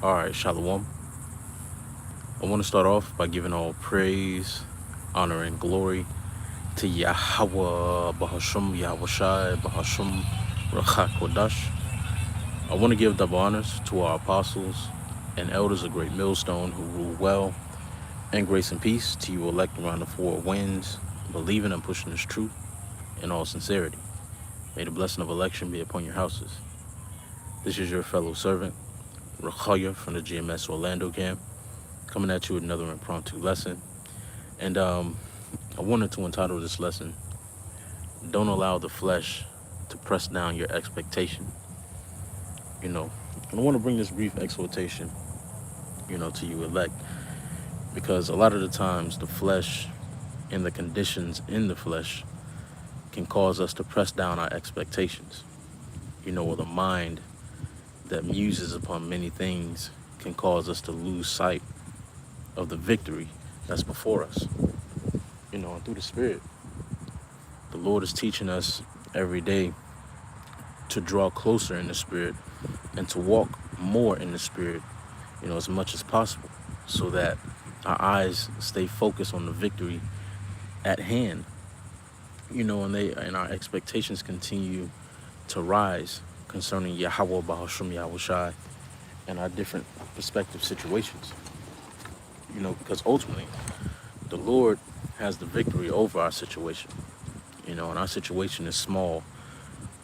All right, Shalom. I want to start off by giving all praise, honor, and glory to Yahweh, Bahashum, Yahweh Shai, Bahashum, Rachak Kodash. I want to give double honors to our apostles and elders of Great Millstone who rule well, and grace and peace to you elect around the four winds, believing and pushing this truth in all sincerity. May the blessing of election be upon your houses. This is your fellow servant, Rakhaya from the GMS Orlando camp, coming at you with another impromptu lesson. And I wanted to entitle this lesson, Don't Allow the Flesh to Press Down Your Expectation. You know, and I want to bring this brief exhortation, to you elect, because a lot of the times the flesh and the conditions in the flesh can cause us to press down our expectations. Or the mind that muses upon many things can cause us to lose sight of the victory that's before us. And through the Spirit, the Lord is teaching us every day to draw closer in the Spirit and to walk more in the Spirit, as much as possible, so that our eyes stay focused on the victory at hand, and our expectations continue to rise concerning Yahweh Bahashum Yahweh Shai and our different perspective situations. Because ultimately the Lord has the victory over our situation, and our situation is small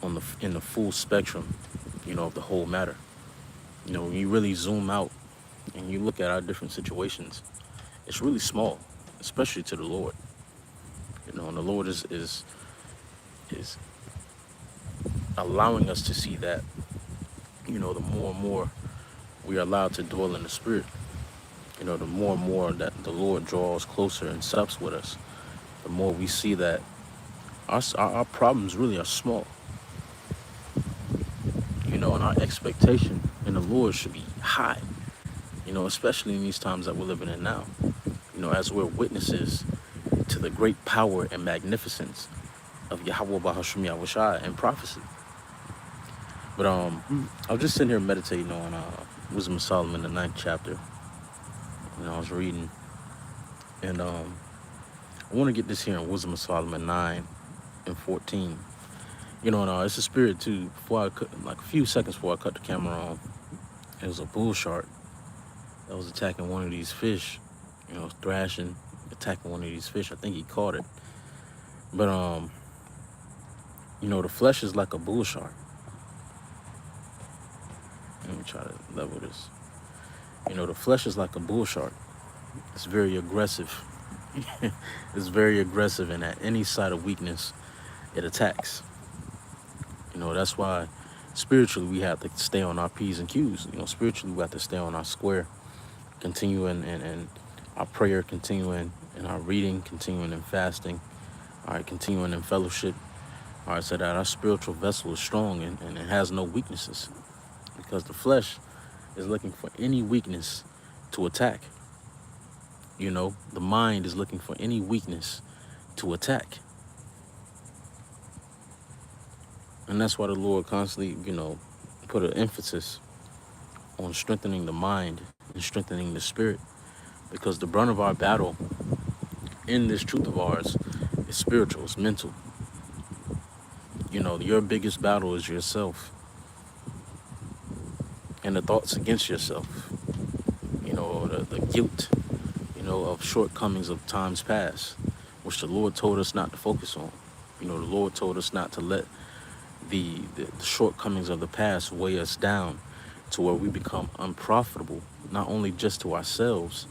in the full spectrum, of the whole matter. When you really zoom out and you look at our different situations, it's really small, especially to the Lord. And the Lord is allowing us to see that, the more and more we are allowed to dwell in the Spirit, the more and more that the Lord draws closer and sups with us, the more we see that our problems really are small, and our expectation in the Lord should be high, especially in these times that we're living in now, as we're witnesses to the great power and magnificence of Yahweh Bahashum Yahweh Shai and prophecy. But I was just sitting here meditating on Wisdom of Solomon, the 9th chapter. I was reading, and I want to get this here in Wisdom of Solomon 9 and 14. And it's a spirit too. Before I cut, like a few seconds before I cut the camera on, it was a bull shark that was attacking one of these fish. Thrashing, attacking one of these fish. I think he caught it. But the flesh is like a bull shark. Let me try to level this. The flesh is like a bull shark. It's very aggressive. It's very aggressive, and at any side of weakness, it attacks. That's why spiritually we have to stay on our P's and Q's. Spiritually we have to stay on our square, continuing and our prayer, continuing in our reading, continuing in fasting, all right, continuing in fellowship, all right, so that our spiritual vessel is strong and it has no weaknesses, because the flesh is looking for any weakness to attack. The mind is looking for any weakness to attack. And that's why the Lord constantly, put an emphasis on strengthening the mind and strengthening the spirit, because the brunt of our battle in this truth of ours is spiritual, it's mental. Your biggest battle is yourself and the thoughts against yourself, the guilt, of shortcomings of times past, which the Lord told us not to focus on. The Lord told us not to let the shortcomings of the past weigh us down to where we become unprofitable, not only just to ourselves,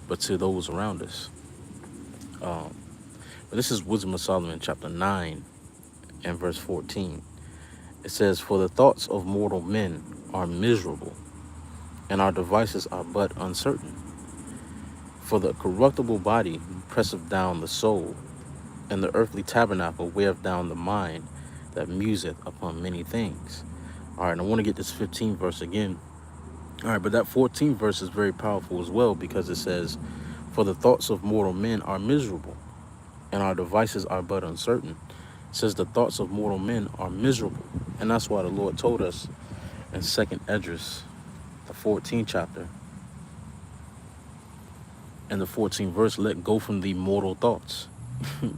but to those around us. But this is Wisdom of Solomon, chapter 9 and verse 14. It says, "For the thoughts of mortal men are miserable, and our devices are but uncertain. For the corruptible body presseth down the soul, and the earthly tabernacle weareth down the mind that museth upon many things." All right, and I want to get this 15th verse again. All right, but that 14th verse is very powerful as well, because it says, "For the thoughts of mortal men are miserable, and our devices are but uncertain." It says the thoughts of mortal men are miserable. And that's why the Lord told us in 2nd Esdras the 14th chapter and the 14th verse, let go from the mortal thoughts.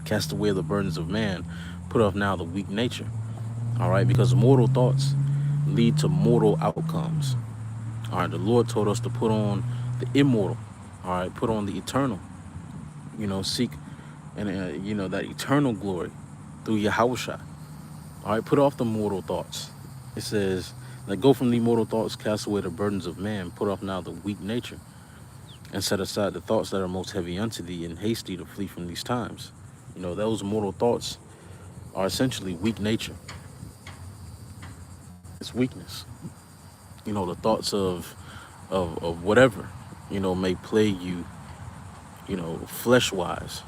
Cast away the burdens of man. Put off now the weak nature. All right, because mortal thoughts lead to mortal outcomes. All right, the Lord told us to put on the immortal. All right, put on the eternal. Seek and that eternal glory through Yahushua. All right, put off the mortal thoughts. It says, let go from the mortal thoughts, cast away the burdens of man, put off now the weak nature, and set aside the thoughts that are most heavy unto thee, and haste thee to flee from these times. Those mortal thoughts are essentially weak nature. It's weakness. The thoughts of whatever, may plague you, flesh-wise.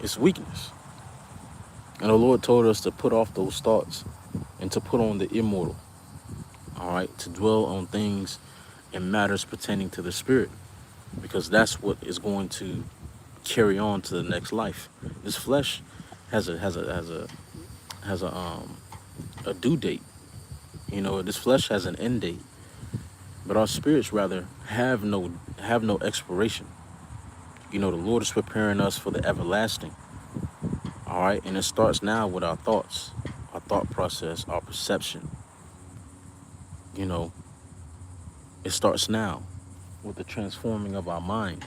It's weakness. And the Lord told us to put off those thoughts and to put on the immortal. All right, to dwell on things and matters pertaining to the spirit, because that's what is going to carry on to the next life. This flesh has a due date. This flesh has an end date, but our spirits rather have no expiration. The Lord is preparing us for the everlasting. All right, and it starts now with our thoughts, our thought process, our perception. It starts now with the transforming of our mind.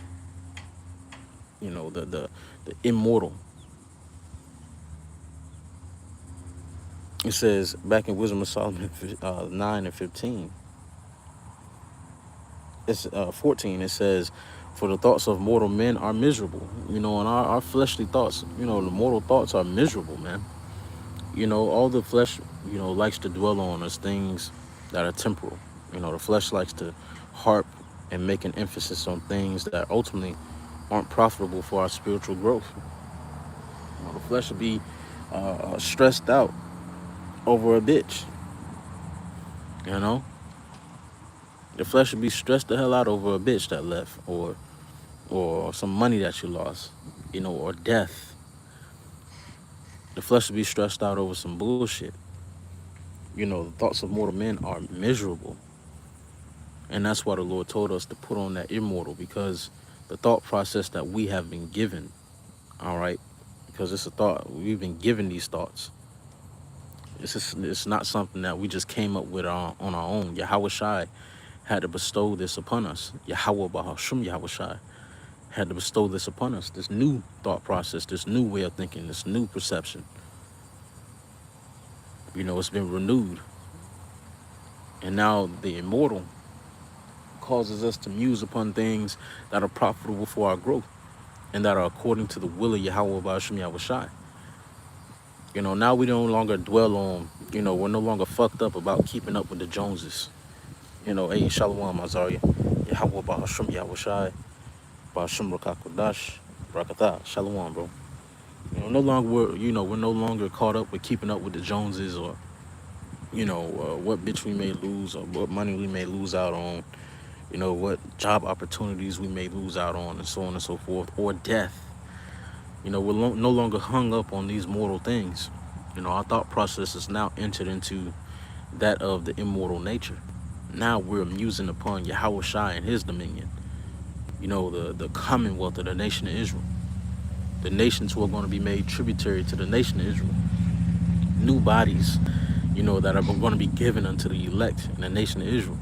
The immortal. It says back in Wisdom of Solomon 9 and 15. It's 14. It says, for the thoughts of mortal men are miserable. And our fleshly thoughts, the mortal thoughts are miserable, man. All the flesh, likes to dwell on is things that are temporal. The flesh likes to harp and make an emphasis on things that ultimately aren't profitable for our spiritual growth. The flesh will be stressed out over a bitch. The flesh will be stressed the hell out over a bitch that left, or some money that you lost, or death. The flesh will be stressed out over some bullshit. The thoughts of mortal men are miserable. And that's why the Lord told us to put on that immortal, because the thought process that we have been given, all right, because it's a thought, we've been given these thoughts. It's not something that we just came up with on our own. Yahushua had to bestow this upon us. Yahweh Bahashum Yahushua had to bestow this upon us, this new thought process, this new way of thinking, this new perception. It's been renewed. And now the immortal causes us to muse upon things that are profitable for our growth and that are according to the will of Yahweh Bahashum Yahushua. Now we no longer dwell on, we're no longer fucked up about keeping up with the Joneses. Hey, Shalom, Azaria. Yahweh Bahashum Yahushua. Bahashum Rakakodash. Rakatha. Shalom, bro. No longer we're no longer caught up with keeping up with the Joneses, or what bitch we may lose, or what money we may lose out on, what job opportunities we may lose out on, and so on and so forth, or death. We're no longer hung up on these mortal things. Our thought process is now entered into that of the immortal nature. Now we're musing upon Yahushua and his dominion. The commonwealth of the nation of Israel. The nations who are going to be made tributary to the nation of Israel. New bodies, that are going to be given unto the elect in the nation of Israel.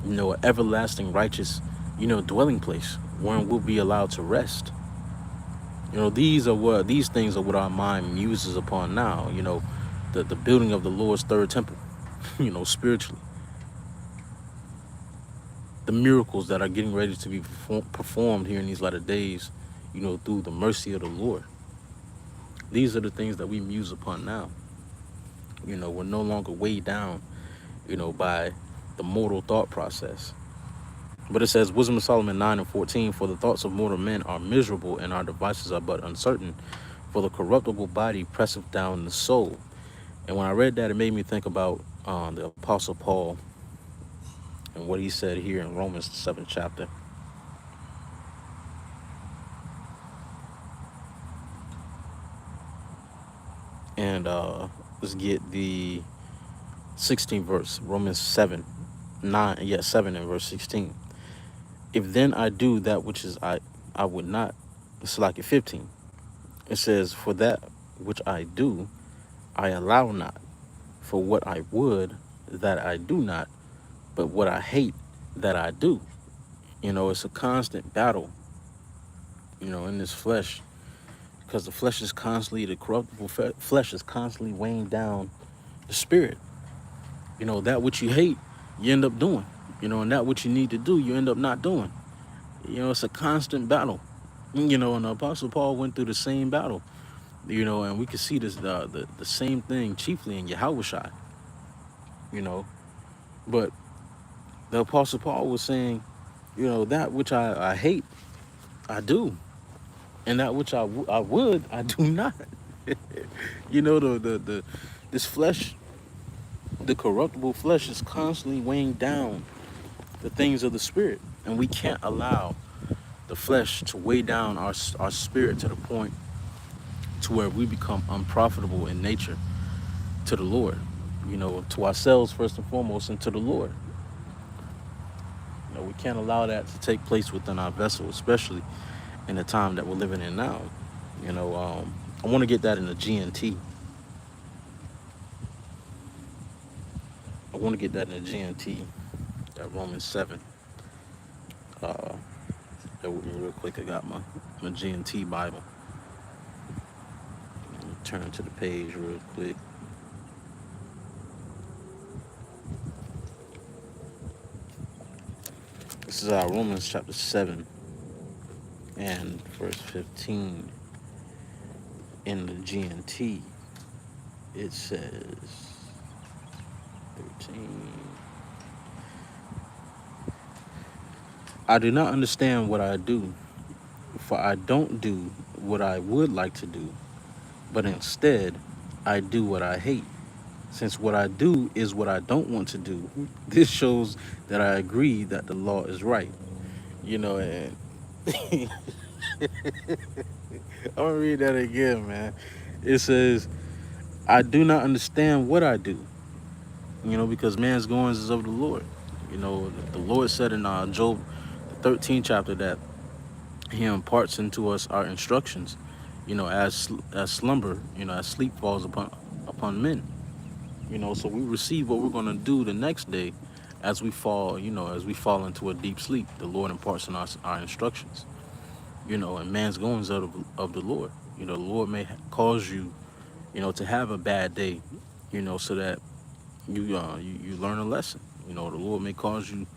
An everlasting righteous, dwelling place wherein we'll be allowed to rest. These things are what our mind muses upon now. The building of the Lord's third temple, spiritually. The miracles that are getting ready to be performed here in these latter days, through the mercy of the Lord. These are the things that we muse upon now. We're no longer weighed down, by the mortal thought process. But it says, Wisdom of Solomon 9 and 14, for the thoughts of mortal men are miserable, and our devices are but uncertain. For the corruptible body presseth down the soul. And when I read that, it made me think about the Apostle Paul and what he said here in Romans, the 7th chapter. And let's get the 16th verse, Romans 7, 7 and verse 16. If then I do that which is I would not. It's like at 15. It says, for that which I do, I allow not. For what I would, that I do not. But what I hate, that I do. It's a constant battle, in this flesh. Because the flesh is constantly, the corruptible flesh is constantly weighing down the spirit. That which you hate, you end up doing. And that which you need to do, you end up not doing. It's a constant battle. And the Apostle Paul went through the same battle. And we can see this the same thing chiefly in Yahushua. But the Apostle Paul was saying, that which I hate, I do. And that which I would, I do not. This flesh, the corruptible flesh is constantly weighing down the things of the spirit. And we can't allow the flesh to weigh down our spirit to the point to where we become unprofitable in nature to the Lord, to ourselves first and foremost, and to the Lord. We can't allow that to take place within our vessel, especially in the time that we're living in now. I want to get that in the GNT. I want to get that in the GNT, that Romans 7. Bear with me real quick. I got my GNT Bible. Let me turn to the page real quick. This is Romans chapter 7 and verse 15 in the GNT. It says 13. I do not understand what I do, for I don't do what I would like to do, but instead I do what I hate. Since what I do is what I don't want to do, this shows that I agree that the law is right. And I'm gonna read that again, man. It says, I do not understand what I do, because man's goings is of the Lord. The Lord said in Job, the 13th chapter, that he imparts into us our instructions, as slumber, as sleep falls upon men. So we receive what we're going to do the next day as we fall, as we fall into a deep sleep. The Lord imparts in us our instructions, and man's goings of the Lord. The Lord may cause you, to have a bad day, so that you learn a lesson. The Lord may cause you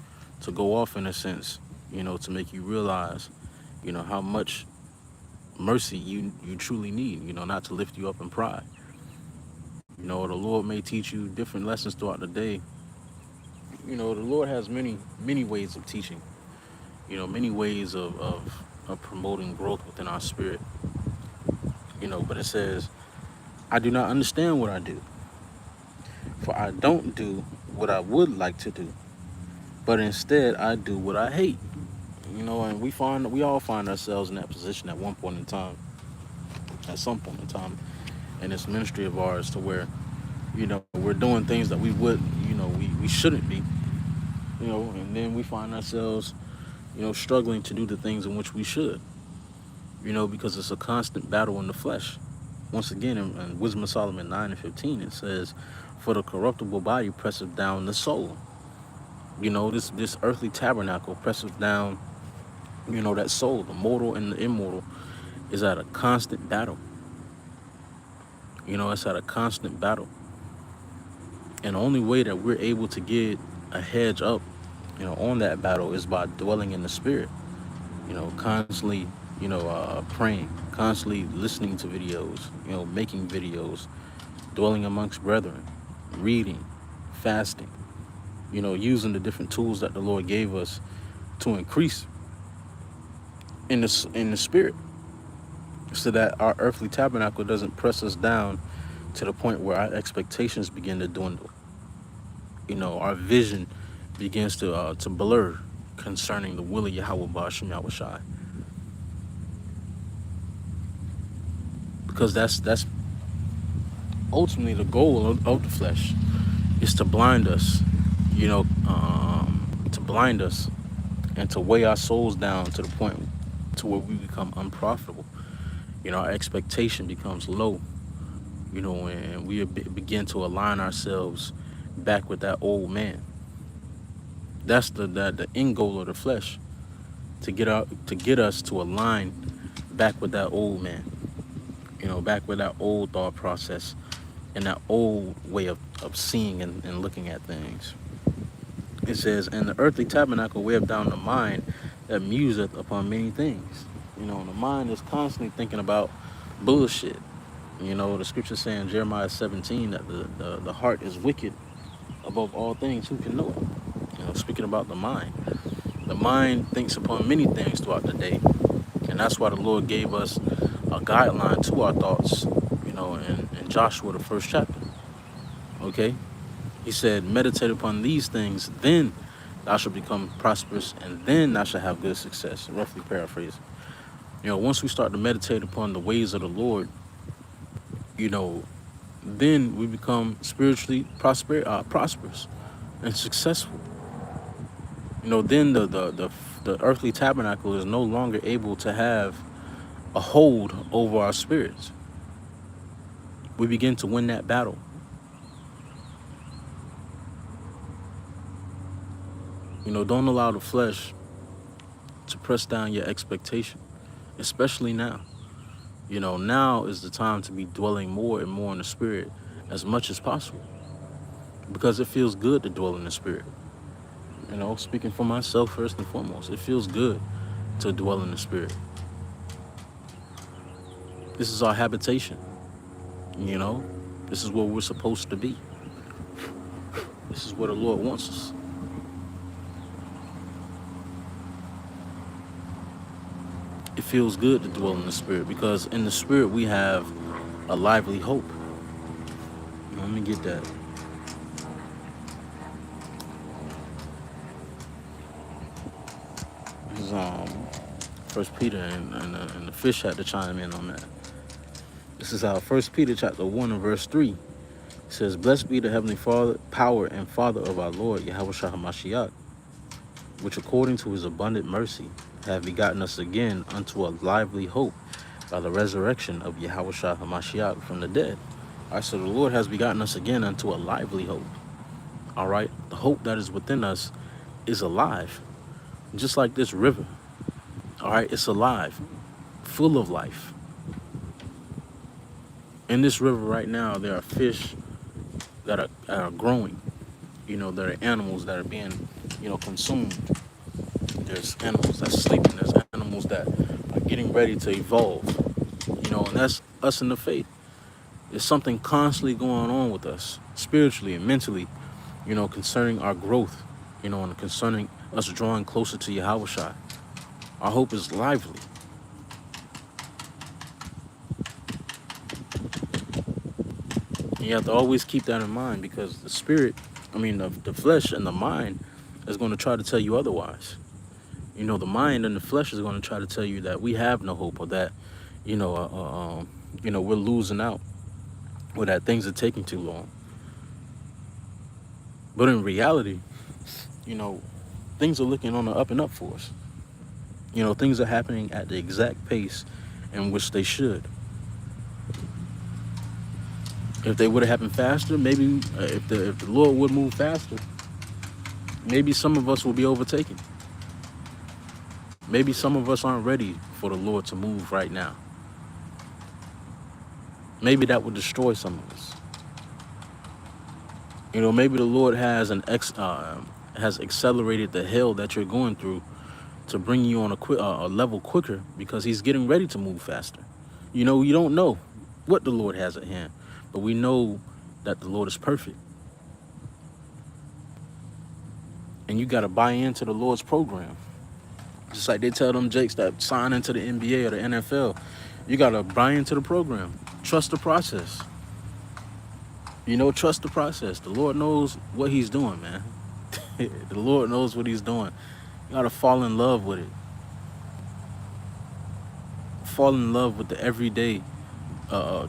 to go off in a sense, to make you realize, how much mercy you truly need, not to lift you up in pride. The Lord may teach you different lessons throughout the day. The Lord has many ways of teaching, many ways of promoting growth within our spirit. But it says, I do not understand what I do, for I don't do what I would like to do, but instead I do what I hate. And we all find ourselves in that position at one point in time, at some point in time, in this ministry of ours, to where, we're doing things that we would, we shouldn't be, and then we find ourselves, struggling to do the things in which we should, because it's a constant battle in the flesh. Once again, in Wisdom of Solomon 9 and 15, it says, for the corruptible body presseth down the soul. This earthly tabernacle presses down, that soul. The mortal and the immortal is at a constant battle. It's at a constant battle. And the only way that we're able to get a hedge up, on that battle is by dwelling in the spirit, constantly, praying, constantly listening to videos, making videos, dwelling amongst brethren, reading, fasting, using the different tools that the Lord gave us to increase in the spirit, so that our earthly tabernacle doesn't press us down to the point where our expectations begin to dwindle. Our vision begins to blur concerning the will of Yahweh Ba'ashem Yahushai. Because that's ultimately the goal of the flesh, is to blind us, blind us and to weigh our souls down to the point to where we become unprofitable. Our expectation becomes low, and we begin to align ourselves back with that old man. That's the end goal of the flesh, to get us to align back with that old man, back with that old thought process and that old way of seeing and looking at things. It says, and the earthly tabernacle weighed down the mind that museth upon many things. The mind is constantly thinking about bullshit. The scripture saying Jeremiah 17 that the heart is wicked above all things. Who can know it? Speaking about the mind thinks upon many things throughout the day. And that's why the Lord gave us a guideline to our thoughts, in Joshua, the 1st chapter. Okay? He said, meditate upon these things, then thou shalt become prosperous, and then thou shalt have good success. Roughly paraphrasing. Once we start to meditate upon the ways of the Lord, then we become spiritually prosperous and successful. Then the earthly tabernacle is no longer able to have a hold over our spirits. We begin to win that battle. Don't allow the flesh to press down your expectation, especially now. Now is the time to be dwelling more and more in the spirit as much as possible, because it feels good to dwell in the spirit. Speaking for myself first and foremost, it feels good to dwell in the spirit. This is our habitation. This is where we're supposed to be. This is where the Lord wants us. It feels good to dwell in the spirit, because in the spirit we have a lively hope. Let me get that. This is 1 Peter, and the fish had to chime in on that. This is 1 Peter chapter 1 and verse 3. It says, blessed be the heavenly Father, power and Father of our Lord Yahushua HaMashiach, which according to his abundant mercy have begotten us again unto a lively hope by the resurrection of Yahushua HaMashiach from the dead. All right, so the Lord has begotten us again unto a lively hope. All right, the hope that is within us is alive, just like this river. All right, it's alive, full of life. In this river right now, there are fish that are growing. There are animals that are being, consumed. There's animals that's sleeping. There's animals that are getting ready to evolve. And that's us in the faith. There's something constantly going on with us, spiritually and mentally, concerning our growth, and concerning us drawing closer to Yahushua. Our hope is lively. And you have to always keep that in mind, because the flesh and the mind is going to try to tell you otherwise. The mind and the flesh is going to try to tell you that we have no hope, or that, we're losing out, or that things are taking too long. But in reality, things are looking on the up and up for us. Things are happening at the exact pace in which they should. If they would have happened faster, maybe if the Lord would move faster, maybe some of us will be overtaken. Maybe some of us aren't ready for the Lord to move right now. Maybe that would destroy some of us. Maybe the Lord has has accelerated the hell that you're going through to bring you on a level quicker, because he's getting ready to move faster. You don't know what the Lord has at hand, but we know that the Lord is perfect. And you got to buy into the Lord's program. Just like they tell them jakes that sign into the NBA or the NFL, you got to buy into the program. Trust the process. Trust the process. The Lord knows what he's doing, man. The Lord knows what he's doing. You got to fall in love with it. Fall in love with the everyday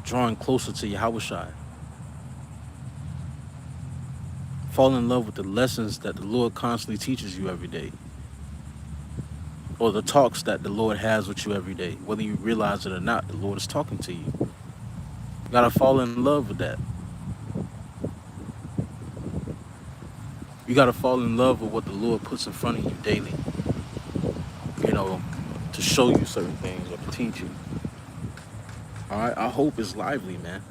drawing closer to Yahushua. Fall in love with the lessons that the Lord constantly teaches you every day, or the talks that the Lord has with you every day. Whether you realize it or not, the Lord is talking to you. You gotta fall in love with that. You gotta fall in love with what the Lord puts in front of you daily, you know, to show you certain things or to teach you. All right, our hope is lively, man.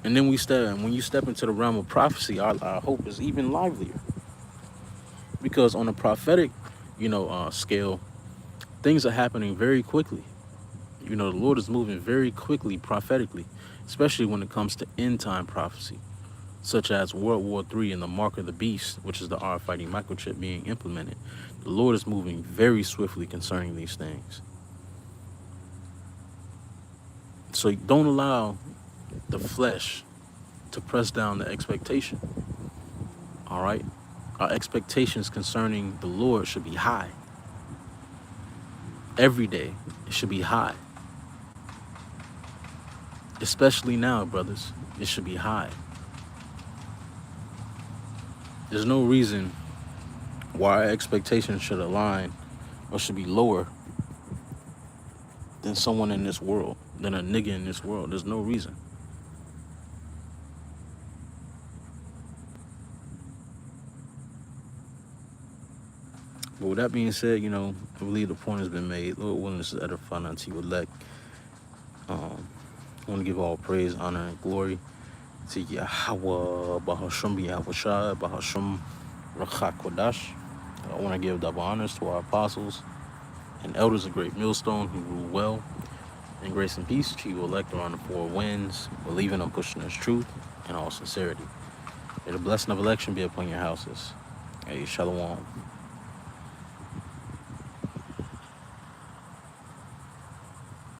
And then when you step into the realm of prophecy, our hope is even livelier, because on a prophetic, scale, things are happening very quickly. You know, the Lord is moving very quickly prophetically, especially when it comes to end time prophecy, such as World War III and the mark of the beast, which is the RFID microchip being implemented. The Lord is moving very swiftly concerning these things. So don't allow the flesh to press down the expectation. All right? Our expectations concerning the Lord should be high. Every day, it should be high. Especially now, brothers, it should be high. There's no reason why our expectations should align or should be lower than someone in this world, than a nigga in this world. There's no reason. But with that being said, I believe the point has been made. Lord willing, this is edifying unto you elect. I want to give all praise, honor, and glory to Yahweh, Bahasham Yahushua, Bahasham Rachak Kodash. I want to give double honors to our apostles and elders of Great Millstone who rule well in grace and peace to you elect around the four winds, believing and pushing His truth in all sincerity. May the blessing of election be upon your houses. Hey, Shalom.